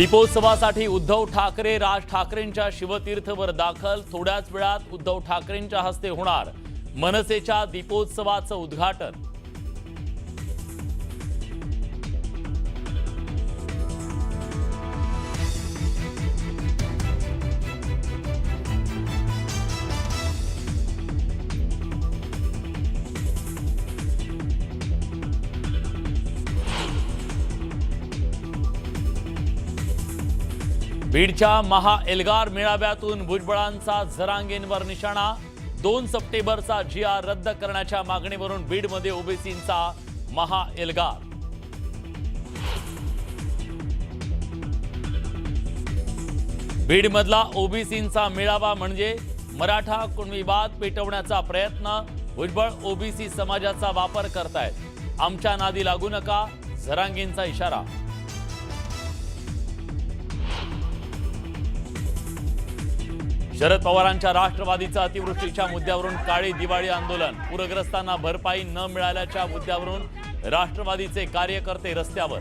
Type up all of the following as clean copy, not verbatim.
दीपोत्सवासाठी उद्धव ठाकरे राज ठाकरेंच्या शिवतीर्थवर दाखल। थोड्याच वेळात उद्धव ठाकरेंच्या हस्ते होणार मनसेच्या दीपोत्सवाचं उद्घाटन। बीडच्या महा एल्गार मेळाव्यातून भुजबळांचा जरांगेंवर निशाणा। 2 सप्टेंबरचा GR रद्द करण्याच्या मागणीवरून बीडमध्ये ओबीसींचा महा एल्गार। बीडमधला ओबीसींचा मेळावा म्हणजे मराठा कुणबी वाद पेटवण्याचा प्रयत्न। भुजबळ ओबीसी समाजाचा वापर करतायत, आमच्या नादी लागू नका, जरांगेंचा इशारा। शरद पवारांच्या राष्ट्रवादीचा अतिवृष्टीच्या मुद्द्यावरून काळी दिवाळी आंदोलन। पूरग्रस्तांना भरपाई न मिळाल्याच्या मुद्द्यावरून राष्ट्रवादीचे कार्यकर्ते रस्त्यावर।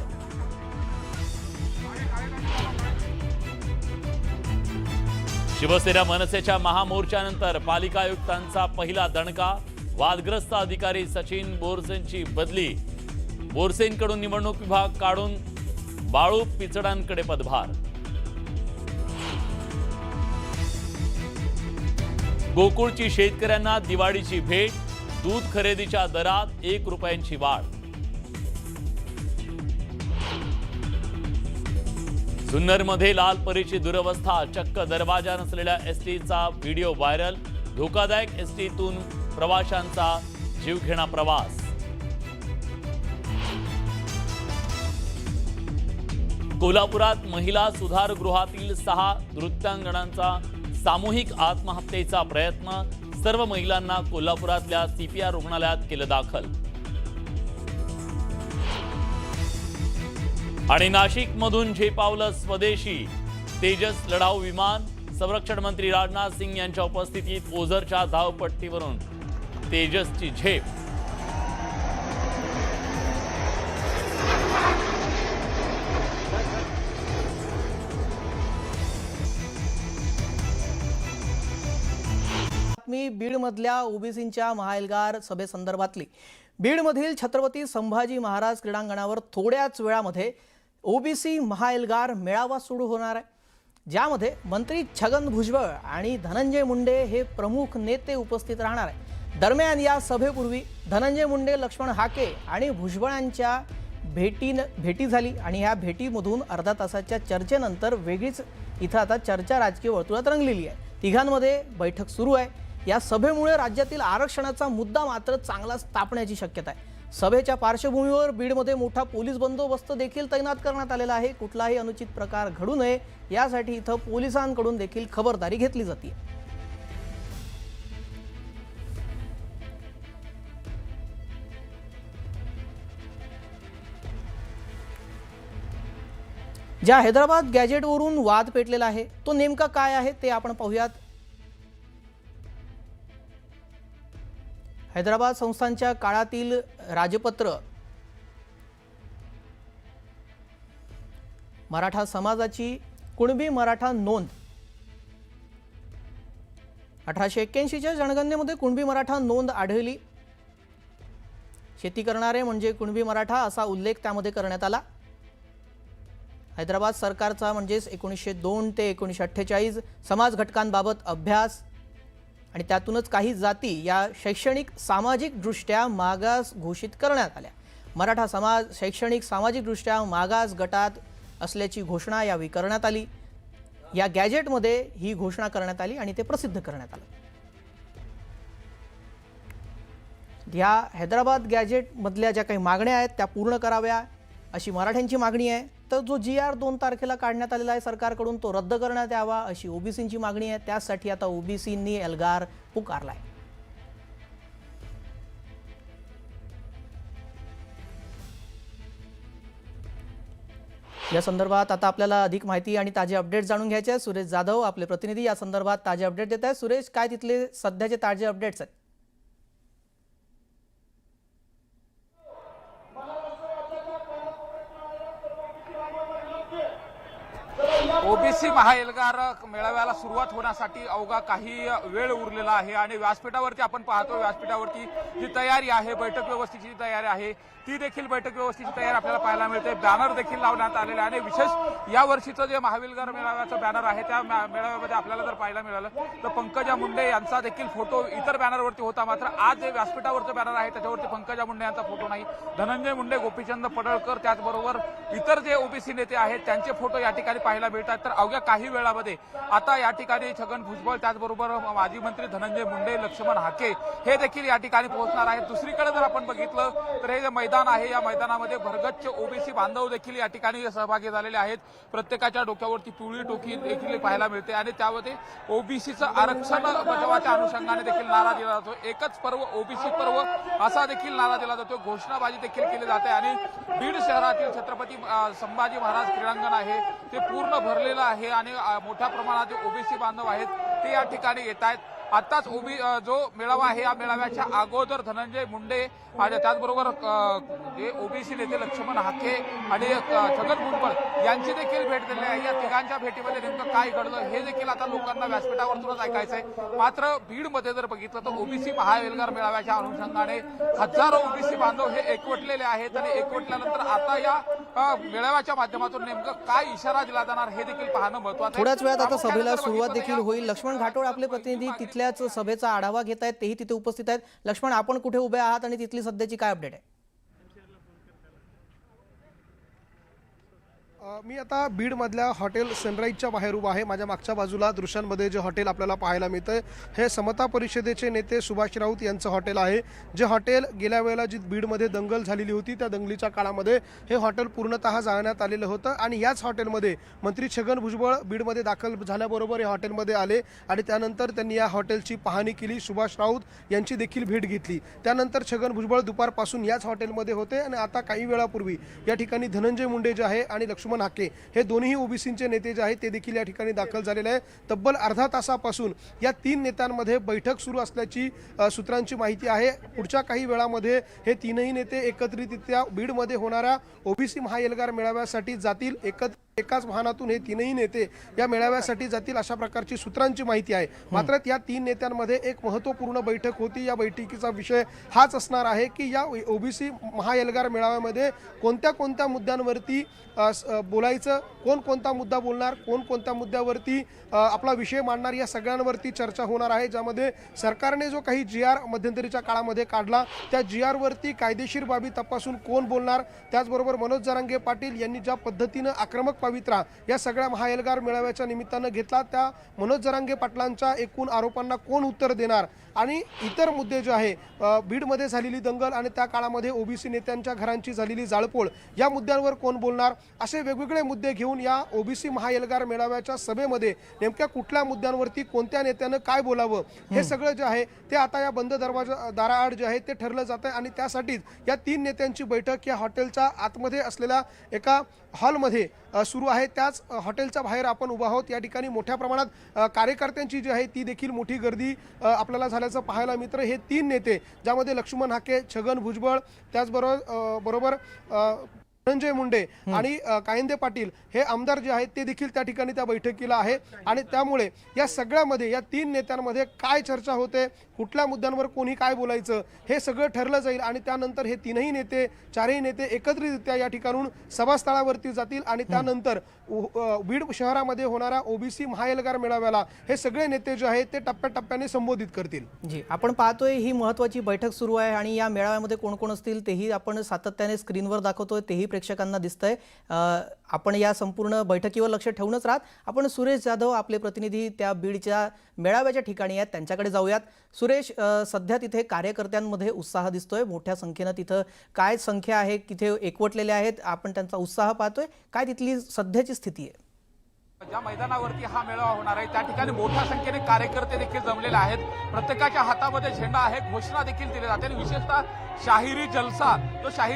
शिवसेना मनसेच्या महामोर्चानंतर पालिका आयुक्तांचा पहिला दणका। वादग्रस्त अधिकारी सचिन बोरसेंची बदली। बोरसेंकडून निवडणूक विभाग काढून बाळू पिचडांकडे पदभार। गोकुळची शेतकऱ्यांना दिवाळीची भेट। दूध खरेदीच्या दरात 1 रुपयांची वाढ। जुन्नरमध्ये लालपरीची दुरवस्था, चक्क दरवाजा नसलेल्या एसटीचा व्हिडिओ व्हायरल। धोकादायक एसटीतून प्रवाशांचा जीवघेणा प्रवास। कोल्हापुरात महिला सुधारगृहातील 6 नृत्यांगनांचा सामूहिक आत्महत्येचा प्रयत्न। सर्व महिलांना कोल्हापुरातल्या CPR रुग्णालयात केलं दाखल। आणि नाशिकमधून झेपावलं स्वदेशी तेजस लढाऊ विमान। संरक्षण मंत्री राजनाथ सिंग यांच्या उपस्थितीत ओझरच्या धावपट्टीवरून तेजसची झेप। मी बीडमधल्या ओबीसींच्या महाएल्गार सभेसंदर्भातली। बीडमधील छत्रपती संभाजी महाराज क्रीडांगणावर थोड्याच वेळामध्ये ओबीसी महाएल्गार मेळावा सुरू होणार आहे, ज्यामध्ये मंत्री छगन भुजबळ आणि धनंजय मुंडे हे प्रमुख नेते उपस्थित राहणार आहे। दरम्यान या सभेपूर्वी धनंजय मुंडे, लक्ष्मण हाके आणि भुजबळांच्या भेटी झाली आणि या भेटीमधून अर्धा तासाच्या चर्चेनंतर वेगळीच इथं आता चर्चा राजकीय वर्तुळात रंगलेली आहे। तिघांमध्ये बैठक सुरू आहे। या सभेमुळे राज्यातील आरक्षणाचा मुद्दा मात्र चांगलाच तापण्याची शक्यता आहे। सभेच्या पार्श्वभूमीवर बीडमध्ये मोठा पोलीस बंदोबस्त देखील तैनात करण्यात आलेला आहे। कुठलाही अनुचित प्रकार घडू नये यासाठी इथं पोलिसांकडून देखील खबरदारी घेतली जाते। ज्या हैदराबाद गॅजेटवरून वाद पेटलेला आहे तो नेमका काय आहे ते आपण पाहूयात। हैदराबाद संस्थांच्या काळातील राजपत्र मराठा समाजाची कुणबी मराठा नोंद 1881च्या जनगणनेमध्ये कुणबी मराठा नोंद आढळली। शेती करणारे म्हणजे कुणबी मराठा असा उल्लेख त्यामध्ये करण्यात आला। हैदराबाद सरकारचा म्हणजेच 1902 ते 1948 समाज घटकांबाबत अभ्यास आणि त्यातूनच काही जाती या शैक्षणिक सामाजिक दृष्ट्या मागास घोषित करण्यात आल्या। मराठा समाज शैक्षणिक सामाजिक दृष्ट्या मागास गटात असल्याची घोषणा यावेळी करण्यात आली। या गॅजेटमध्ये ही घोषणा करण्यात आली आणि ते प्रसिद्ध करण्यात आलं। या हैदराबाद गॅजेट मधल्या ज्या काही मागण्या आहेत त्या पूर्ण कराव्या अशी मराठ्यांची मागणी आहे। तर जो GR 2 तारखेला काढण्यात आलेला आहे सरकारकडून तो रद्द करण्यात यावा अशी ओबीसींची मागणी आहे। त्यासाठी आता ओबीसींनी एल्गार पुकारलाय। या संदर्भात आता आपल्याला अधिक माहिती आणि ताजे अपडेट जाणून घ्यायचे आहेत। सुरेश जाधव आपले प्रतिनिधी या संदर्भात ताजे अपडेट देत आहेत। सुरेश, काय तिथले सध्याचे ताजे अपडेट्स आहेत? ओबीसी महाएल्गार मेळाव्याला सुरुवात होण्यासाठी अवघा काही वेळ उरलेला आहे आणि व्यासपीठावरती आपण पाहतो, व्यासपीठावरती जी तयारी आहे, बैठक व्यवस्थेची जी तयारी आहे ती देखील बैठक व्यवस्थेची तयारी आपल्याला पाहायला मिळते. बॅनर देखील लावण्यात आलेले आहे आणि विशेष या वर्षीचं जे महाएल्गार मेळाव्याचं बॅनर आहे त्या मेळाव्यामध्ये आपल्याला जर पाहायला मिळालं तर पंकजा मुंडे यांचा देखील फोटो इतर बॅनरवरती होता. मात्र आज जे व्यासपीठावरचं बॅनर आहे त्याच्यावरती पंकजा मुंडे यांचा फोटो नाही. धनंजय मुंडे, गोपीचंद पडळकर त्याचबरोबर इतर जे ओबीसी नेते आहेत त्यांचे फोटो या ठिकाणी पाहायला मिळतात. तर अवघ्या काही वेळामध्ये आता या ठिकाणी छगन भुजबळ त्याचबरोबर माजी मंत्री धनंजय मुंडे, लक्ष्मण हाके हे देखील या ठिकाणी पोहोचणार आहेत. दुसरीकडे जर आपण बघितलं तर हे जे मैदान आहे या मैदानामध्ये भरगच्च ओबीसी बांधव देखील या ठिकाणी सहभागी झालेले आहेत. प्रत्येकाच्या डोक्यावरती पिवळी टोपी देखील पाहायला मिळते आणि त्यामध्ये ओबीसीचं आरक्षण बचावाच्या अनुषंगाने देखील नारा दिला जातो. एकच पर्व ओबीसी पर्व असा देखील नारा दिला जातो. घोषणाबाजी देखील केली जाते आणि बीड शहरातील छत्रपती संभाजी महाराज क्रीडांगण आहे ते पूर्ण भरलेलं आहे आणि मोठ्या प्रमाणात जे ओबीसी बांधव आहेत ते या ठिकाणी येत आहेत. आताच जो मेळावा आहे या मेळाव्याच्या अगोदर धनंजय मुंडे आणि त्याचबरोबर जे ओबीसी नेते लक्ष्मण हाके आणि छगन भुजबळ यांची देखील भेट दिली आहे. या तिघांच्या भेटीमध्ये नेमकं काय घडलं हे देखील आता लोकांना व्यासपीठावरूनच ऐकायचं आहे. मात्र बीडमध्ये जर बघितलं तर ओबीसी महाएल्गार मेळाव्याच्या अनुषंगाने हजारो ओबीसी बांधव हे एकवटलेले आहेत आणि एकवटल्यानंतर आता या मेळाव्याच्या माध्यमातून नेमकं काय इशारा दिला जाणार हे देखील पाहणं महत्त्वाचं आहे. थोड्याच वेळात आता सभेला सुरुवात देखील होईल. लक्ष्मण घाटोळ आपले प्रतिनिधी तिथल्याच सभेचा आढावा घेत आहेत, तेही तिथे उपस्थित आहेत. लक्ष्मण, आपण कुठे उभे आहात आणि तिथली सध्याची काय अपडेट आहे? मी आता बीडमधल्या हॉटेल सनराईजच्या बाहेर उभा आहे. माझ्या मागच्या बाजूला दृश्यांमध्ये जे हॉटेल आपल्याला पाहायला मिळतंय हे समता परिषदेचे नेते सुभाष राऊत यांचं हॉटेल आहे. जे हॉटेल गेल्या वेळेला जी बीडमध्ये दंगल झालेली होती त्या दंगलीच्या काळामध्ये हे हॉटेल पूर्णतः जाळण्यात आलेलं होतं आणि याच हॉटेलमध्ये मंत्री छगन भुजबळ बीडमध्ये दाखल झाल्याबरोबर या हॉटेलमध्ये आले आणि त्यानंतर त्यांनी या हॉटेलची पाहणी केली. सुभाष राऊत यांची देखील भेट घेतली. त्यानंतर छगन भुजबळ दुपारपासून याच हॉटेलमध्ये होते आणि आता काही वेळापूर्वी या ठिकाणी धनंजय मुंडे जे आहे आणि लक्ष्मण हाके हे दोन्ही ओबीसीचे नेते जे आहेत ते देखील या ठिकाणी दाखल झालेले आहे. तब्बल अर्धा तासापासून या तीन नेत्यांमध्ये बैठक सुरू असल्याची सूत्रांची माहिती आहे. पुढच्या काही वेळामध्ये हे तीनही नेते एकत्रितरित्या बीडमध्ये होणाऱ्या ओबीसी महाएल्गार मेळाव्यासाठी जातील. एकाच वाहनातून हे तीनही नेते या मेळाव्यासाठी जातील अशा प्रकारची सूत्रांची माहिती आहे. मात्र या तीन नेत्यांमध्ये एक महत्त्वपूर्ण बैठक होती. या बैठकीचा विषय हाच असणार आहे की या ओबीसी महाएल्गार मेळाव्यामध्ये कोणत्या कोणत्या मुद्द्यांवरती बोलायचं, कोण कोणता मुद्दा बोलणार, कोण कोणत्या मुद्द्यावरती आपला विषय मांडणार, या सगळ्यांवरती चर्चा होणार आहे. ज्यामध्ये सरकारने जो काही GR मध्यंतरीच्या काळामध्ये काढला त्या GR वरती कायदेशीर बाबी तपासून कोण बोलणार, त्याचबरोबर मनोज जरांगे पाटील यांनी ज्या पद्धतीनं आक्रमक पवित्रा या सगळ्या महाएल्गार मेळाव्याच्या निमित्तानं घेतला त्या मनोज जरांगे पाटलांच्या एकूण आरोपांना कोण उत्तर देणार आणि इतर मुद्दे जे आहे बीडमध्ये झालेली दंगल आणि त्या काळामध्ये ओबीसी नेत्यांच्या घरांची झालेली जाळपोळ या मुद्द्यांवर कोण बोलणार, असे वेगवेगळे मुद्दे घेऊन या ओबीसी महाएल्गार मेळाव्याच्या सभेमध्ये नेमक्या कुठल्या मुद्द्यांवरती कोणत्या नेत्यानं काय बोलावं हे सगळं जे आहे ते आता या बंद दाराआड जे आहे ते ठरलं जात आहे. आणि त्यासाठीच या तीन नेत्यांची बैठक या हॉटेलच्या आतमध्ये असलेल्या एका हॉलमध्ये सुरू आहे. त्याच हॉटेलच्या बाहेर आपण उभा आहोत. या ठिकाणी मोठ्या प्रमाणात कार्यकर्त्यांची जी आहे ती देखील मोठी गर्दी आपल्याला झाल्याचं पाहायला मिळतं. हे तीन नेते ज्यामध्ये लक्ष्मण हाके, छगन भुजबळ त्याचबरोबर धनंजय मुंडे आणि कायंदे पाटील हे आमदार जे आहेत ते देखील त्या ठिकाणी त्या बैठकीला आहे. आणि त्यामुळे या सगळ्यामध्ये या तीन नेत्यांमध्ये काय चर्चा होते, कुठल्या मुद्द्यांवर कोणी काय बोलायचं हे सगळं ठरलं जाईल आणि त्यानंतर हे तीनही नेते चारही नेते एकत्रितरित्या या ठिकाणून सभास्थळावरती जातील आणि त्यानंतर बीड शहरामध्ये होणाऱ्या ओबीसी महाएल्गार मेळाव्याला हे सगळे नेते जे आहेत ते टप्प्याटप्प्याने संबोधित करतील. जी, आपण पाहतोय ही महत्त्वाची बैठक सुरू आहे आणि या मेळाव्यामध्ये कोण कोण असतील तेही आपण सातत्याने स्क्रीनवर दाखवतोय, तेही प्रेक्षकांना दिसतंय. आपण या संपूर्ण बैठकीवर लक्ष ठेवूनच राहत. आपण सुरेश जाधव आपले प्रतिनिधी त्या बीडच्या मेळाव्याच्या ठिकाणी आहेत, त्यांच्याकडे जाऊयात. सुरेश, सध्या तिथे कार्यकर्त्यांमध्ये उत्साह दिसतोय, मोठ्या संख्येनं तिथं काय संख्या आहे, तिथे एकवटलेले आहेत, आपण त्यांचा उत्साह पाहतोय, काय तिथली सध्याची स्थिती आहे? ज्या मैदानावरती हा मेळावा होणार आहे त्या ठिकाणी मोठ्या संख्येने कार्यकर्ते देखील जमलेले आहेत. प्रत्येकाच्या हातामध्ये झेंडा आहे, घोषणा देखील दिली जाते आणि विशेषतः शाहिरी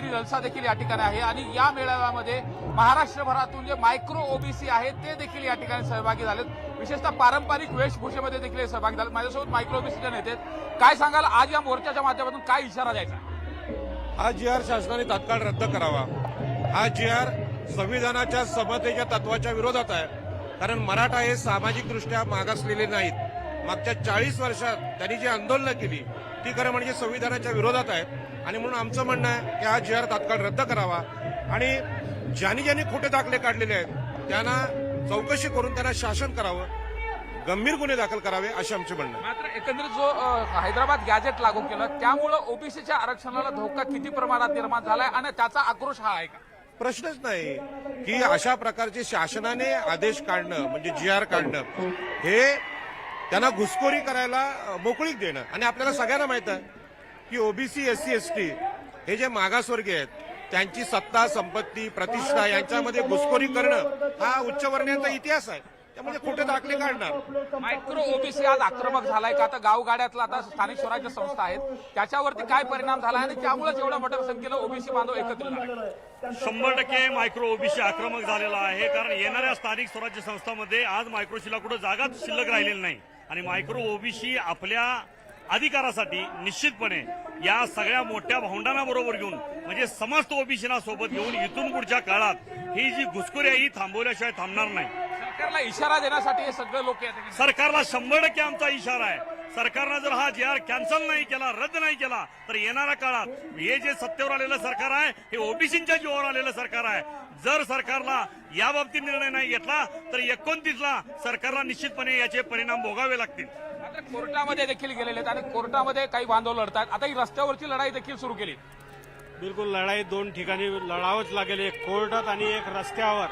जलसा देखील या ठिकाणी आहे. आणि या मेळाव्यामध्ये महाराष्ट्रभरातून जे मायक्रो ओबीसी आहेत ते देखील या ठिकाणी सहभागी झालेत. विशेषतः पारंपरिक वेशभूषेमध्ये देखील सहभागी झाले. माझ्यासोबत मायक्रो ओबीसीचे नेते, काय सांगाल आज या मोर्चाच्या माध्यमातून काय इशारा द्यायचा? हा GR शासनाने तात्काळ रद्द करावा. हा GR संविधानाच्या समतेच्या तत्वाच्या विरोधात आहे. कारण मराठा हे सामाजिकदृष्ट्या मागासलेले नाहीत. मागच्या 40 वर्षात त्यांनी जी आंदोलनं केली ती खरं म्हणजे संविधानाच्या विरोधात आहेत आणि म्हणून आमचं म्हणणं आहे की हा GR तात्काळ रद्द करावा आणि ज्यांनी खोटे दाखले काढलेले आहेत त्यांना चौकशी करून त्यांना शासन करावं, गंभीर गुन्हे दाखल करावे असे आमचे म्हणणं आहे. मात्र एकंदरीत जो हैदराबाद गॅजेट लागू केलं त्यामुळं ओबीसीच्या आरक्षणाला धोका किती प्रमाणात निर्माण झालाय आणि त्याचा आक्रोश हा आहे का? प्रश्नच नाही की अशा प्रकारचे शासनाने आदेश काढणं म्हणजे GR काढणं हे त्यांना घुसखोरी करायला मोकळीक देणं. आणि आपल्याला सगळ्यांना माहित आहे की ओबीसी SC ST हे जे मागासवर्गीय आहेत त्यांची सत्ता संपत्ती प्रतिष्ठा यांच्यामध्ये घुसखोरी करणं हा उच्चवर्णीयांचा इतिहास आहे. त्यामुळे खोटे दाखले काढणार. मायक्रो ओबीसी आज आक्रमक झालाय का? आता गावगाड्यातला आता स्थानिक स्वराज्य संस्था आहेत त्याच्यावरती काय परिणाम झाला आणि त्यामुळेच एवढ्या मोठ्या संख्येनं ओबीसी बांधव एकत्र झाले? 100% मायक्रो ओबीसी आक्रमक झालेला आहे. कारण येणाऱ्या स्थानिक स्वराज्य संस्थांमध्ये आज मायक्रोसीला कुठं जागाच शिल्लक राहिलेली नाही आणि मायक्रो ओबीसी आपल्या अधिकारासाठी निश्चितपणे या सगळ्या मोठ्या भावंडांबरोबर घेऊन म्हणजे समस्त ओबीसीना सोबत घेऊन इथून पुढच्या काळात ही जी घुसखोरी आहे ही थांबवल्याशिवाय थांबणार नाही. सरकारला इशारा देण्यासाठी हे सगळे लोक येतात. सरकारला 100% आमचा इशारा आहे. सरकारनं जर हा GR कॅन्सल नाही केला, रद्द नाही केला तर येणाऱ्या काळात हे जे सत्तेवर आलेलं सरकार आहे हे ओबीसींच्या जीवावर आलेलं सरकार आहे. जर सरकारला या बाबतीत निर्णय नाही घेतला तर 29ला सरकारला निश्चितपणे याचे परिणाम भोगावे लागतील. मात्र कोर्टामध्ये देखील गेलेले आहेत आणि कोर्टामध्ये काही बांधव लढतात. आता ही रस्त्यावरची लढाई देखील सुरू केली. बिलकुल लढाई दोन ठिकाणी लढावंच लागेल, एक कोर्टात आणि एक रस्त्यावर.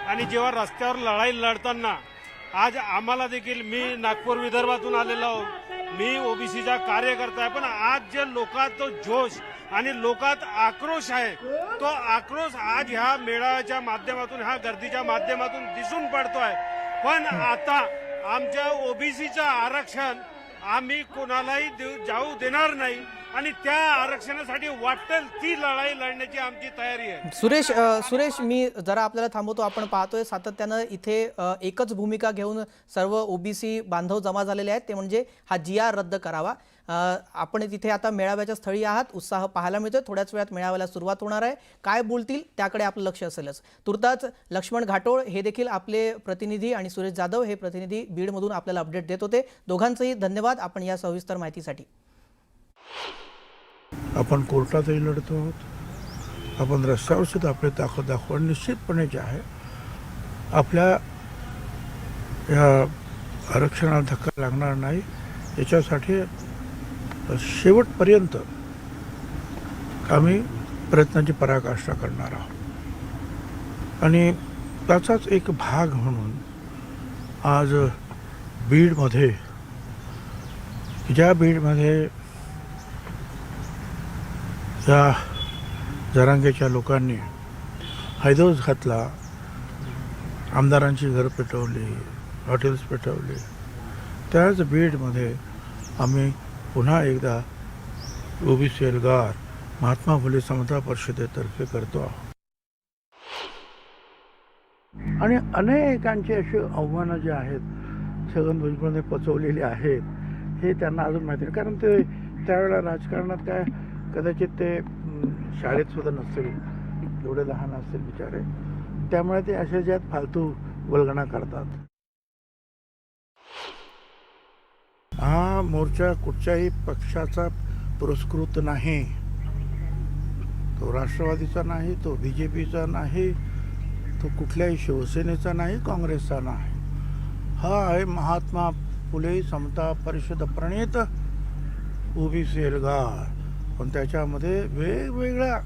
आणि जेव्हा रस्त्यावर लढाई लढताना आज आम्हाला देखील, मी नागपूर विदर्भातून आलेलो आहोत, मी ओबीसीचा कार्यकर्ता आहे, पण आज जे लोकात तो जोश आणि लोकात आक्रोश आहे तो आक्रोश आज ह्या मेळाव्याच्या माध्यमातून ह्या गर्दीच्या माध्यमातून दिसून पडतोय. पण आता आमच्या ओबीसीचं आरक्षण आम्ही कोणालाही जाऊ देणार नाही आणि त्या आरक्षणासाठी वाटेल ती लढाई लढण्याची आमची तयारी आहे. सुरेश मी जरा आपल्याला थांबवतो. आपण पाहतोय सातत्यानं इथे एकच भूमिका घेऊन सर्व ओबीसी बांधव जमा झालेले आहेत, ते म्हणजे हा GR रद्द करावा. आपण तिथे आता मेळाव्याच्या स्थळी आहात, उत्साह पाहायला मिळतोय. थोड्याच वेळात मेळाव्याला सुरुवात होणार आहे. काय बोलतील त्याकडे आपलं लक्ष असेलच. तुर्तास लक्ष्मण घाटोळ हे देखील आपले प्रतिनिधी आणि सुरेश जाधव हे प्रतिनिधी बीडमधून आपल्याला अपडेट देत होते. दोघांचंही धन्यवाद आपण या सविस्तर माहितीसाठी. आपण कोर्टातही लढतो आहोत, आपण रस्त्यावर सुद्धा आपली ताकद दाखवणं निश्चितपणे जे आहे आपल्या या आरक्षणाला धक्का लागणार नाही याच्यासाठी शेवटपर्यंत आम्ही प्रयत्नांची पराकाष्ठा करणार आहोत. आणि त्याचाच एक भाग म्हणून आज बीडमध्ये, ज्या बीडमध्ये या जरांगेच्या लोकांनी हैदोस घातला, आमदारांची घरं पेटवली, हॉटेल्स पेटवली, त्याच बीडमध्ये आम्ही पुन्हा एकदा ओबीसी एल्गार महात्मा फुले समता परिषदेतर्फे करतो आहोत. आणि अनेकांची अशी आव्हानं जी आहेत छगन भुजबळने पचवलेली आहेत हे त्यांना अजून माहिती नाही. कारण ते त्यावेळेला राजकारणात काय कदाचित ते शाळेत सुद्धा नसतील, एवढे लहान असतील बिचारे, त्यामुळे ते अशा ज्यात फालतू वल्गणा करतात. हा मोर्चा कुठच्याही पक्षाचा पुरस्कृत नाही, तो राष्ट्रवादीचा नाही, तो BJPचा नाही, तो कुठल्याही शिवसेनेचा नाही, काँग्रेसचा नाही. हा आहे महात्मा फुले समता परिषद प्रणीत ओबीसी एल्गार. पण त्याच्यामध्ये वेगवेगळ्या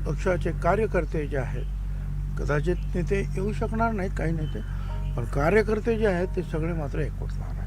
पक्षाचे कार्यकर्ते जे आहेत, कदाचित नेते येऊ शकणार नाहीत काही नेते, पण कार्यकर्ते जे आहेत ते सगळे मात्र एकवटणार.